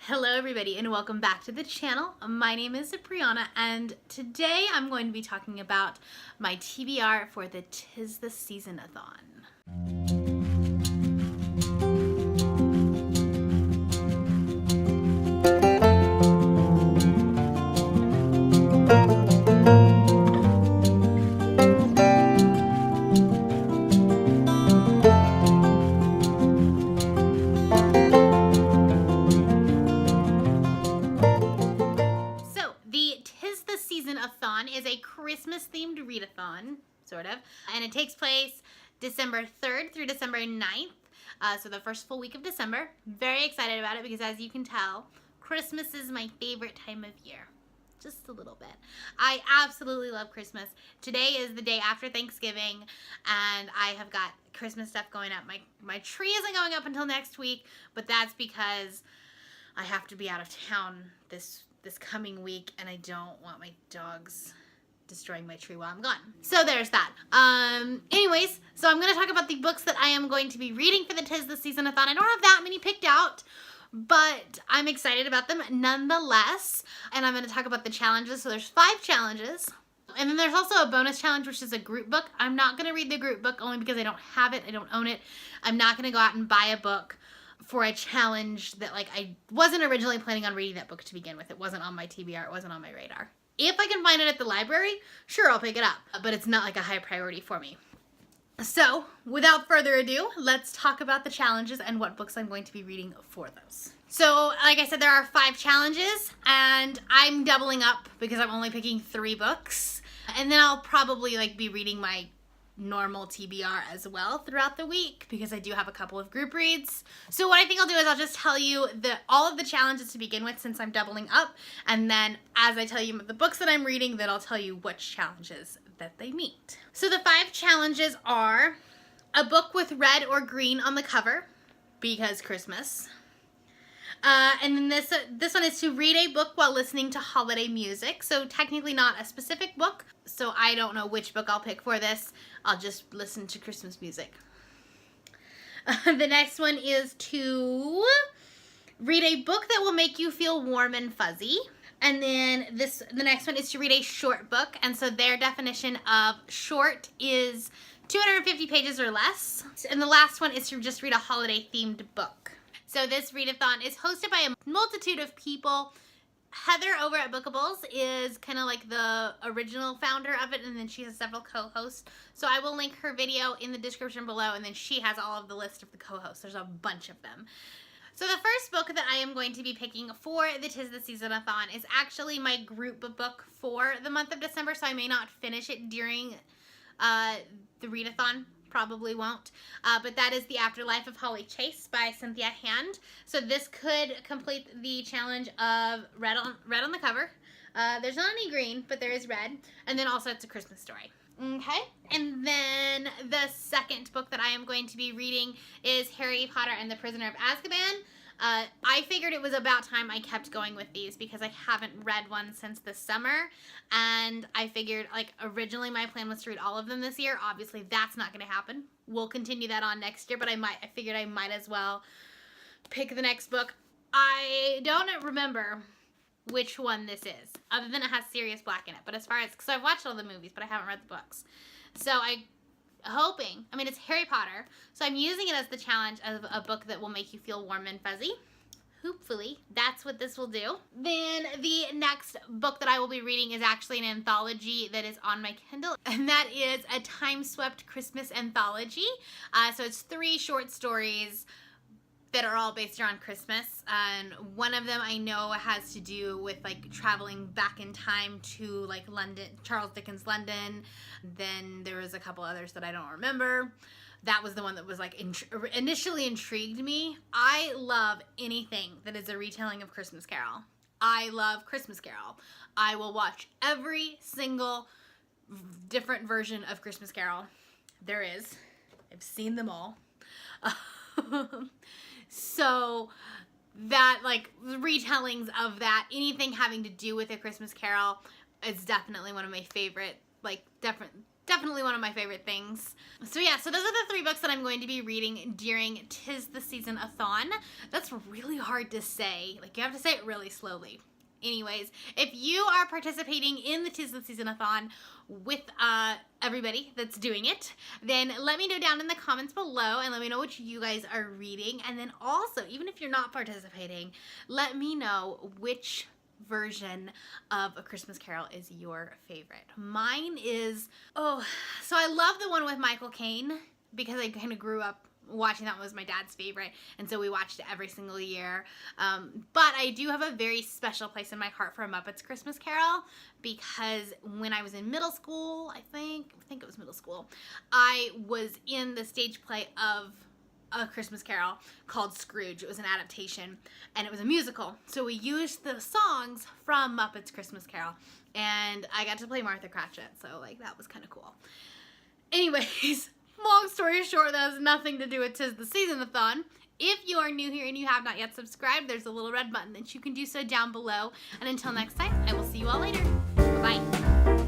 Hello everybody and welcome back to the channel. My name is Brianna and today I'm going to be talking about my TBR for the Season-a-thon. Season-a-thon is a Christmas-themed readathon, sort of, and it takes place December 3rd through December 9th, so the first full week of December. Very excited about it because, as you can tell, Christmas is my favorite time of year. Just a little bit. I absolutely love Christmas. Today is the day after Thanksgiving, and I have got Christmas stuff going up. My tree isn't going up until next week, but that's because I have to be out of town this coming week, and I don't want my dogs destroying my tree while I'm gone. So there's that. Anyways, so I'm going to talk about the books that I am going to be reading for the Season-a-thon. I don't have that many picked out, but I'm excited about them nonetheless. And I'm going to talk about the challenges. So there's 5 challenges. And then there's also a bonus challenge, which is a group book. I'm not going to read the group book only because I don't have it. I don't own it. I'm not going to go out and buy a book for a challenge that, like, I wasn't originally planning on reading that book to begin with. It wasn't on my TBR. It wasn't on my radar. If I can find it at the library, sure, I'll pick it up. But it's not like a high priority for me. So, without further ado, let's talk about the challenges and what books I'm going to be reading for those. So, like I said, there are 5 challenges, and I'm doubling up because I'm only picking 3 books. And then I'll probably, like, be reading my normal TBR as well throughout the week because I do have a couple of group reads. So what I think I'll do is I'll just tell you all of the challenges to begin with, since I'm doubling up, and then as I tell you the books that I'm reading, then I'll tell you which challenges that they meet. So the 5 challenges are a book with red or green on the cover because Christmas. And then this one is to read a book while listening to holiday music. So technically not a specific book, so I don't know which book I'll pick for this. I'll just listen to Christmas music. The next one is to read a book that will make you feel warm and fuzzy. And then the next one is to read a short book. And so their definition of short is 250 pages or less. And the last one is to just read a holiday-themed book. So this readathon is hosted by a multitude of people. Heather over at Bookables is kind of like the original founder of it, and then she has several co-hosts. So I will link her video in the description below, and then she has all of the list of the co-hosts. There's a bunch of them. So the first book that I am going to be picking for the Season-a-thon is actually my group book for the month of December, so I may not finish it during the readathon. Probably won't, but that is The Afterlife of Holly Chase by Cynthia Hand. So this could complete the challenge of red on the cover. There's not any green, but there is red, and then also it's a Christmas story. Okay, and then the second book that I am going to be reading is Harry Potter and the Prisoner of Azkaban. I figured it was about time I kept going with these because I haven't read one since the summer, and I figured, like, originally my plan was to read all of them this year. Obviously that's not going to happen. We'll continue that on next year, but I figured I might as well pick the next book. I don't remember which one this is, other than it has Sirius Black in it, but as far as, because I've watched all the movies, but I haven't read the books. So it's Harry Potter, so I'm using it as the challenge of a book that will make you feel warm and fuzzy. Hopefully, that's what this will do. Then the next book that I will be reading is actually an anthology that is on my Kindle, and that is a time-swept Christmas anthology. So it's 3 short stories that are all based around Christmas, and one of them I know has to do with, like, traveling back in time to, like, London, Charles Dickens' London. Then there was a couple others that I don't remember. That was the one that was, like, initially intrigued me. I love anything that is a retelling of Christmas Carol. I love Christmas Carol. I will watch every single different version of Christmas Carol there is. I've seen them all. So that, like, retellings of that, anything having to do with A Christmas Carol is definitely one of my favorite, like, Definitely one of my favorite things. So yeah, so those are the 3 books that I'm going to be reading during Tis the Season-a-thon. That's really hard to say. Like, you have to say it really slowly. Anyways, if you are participating in the Tis the Season-a-thon with everybody that's doing it, then let me know down in the comments below and let me know what you guys are reading. And then also, even if you're not participating, let me know which version of A Christmas Carol is your favorite. Mine is, so I love the one with Michael Caine because I kind of grew up watching that. One was my dad's favorite, and so we watched it every single year. But I do have a very special place in my heart for A Muppet's Christmas Carol because when I was in middle school, I think it was middle school, I was in the stage play of A Christmas Carol called Scrooge. It was an adaptation and it was a musical. So we used the songs from Muppet's Christmas Carol and I got to play Martha Cratchit. So like that was kind of cool. Anyways, long story short, that has nothing to do with Tis the Season-a-thon. If you are new here and you have not yet subscribed, there's a little red button that you can do so down below. And until next time, I will see you all later. Bye.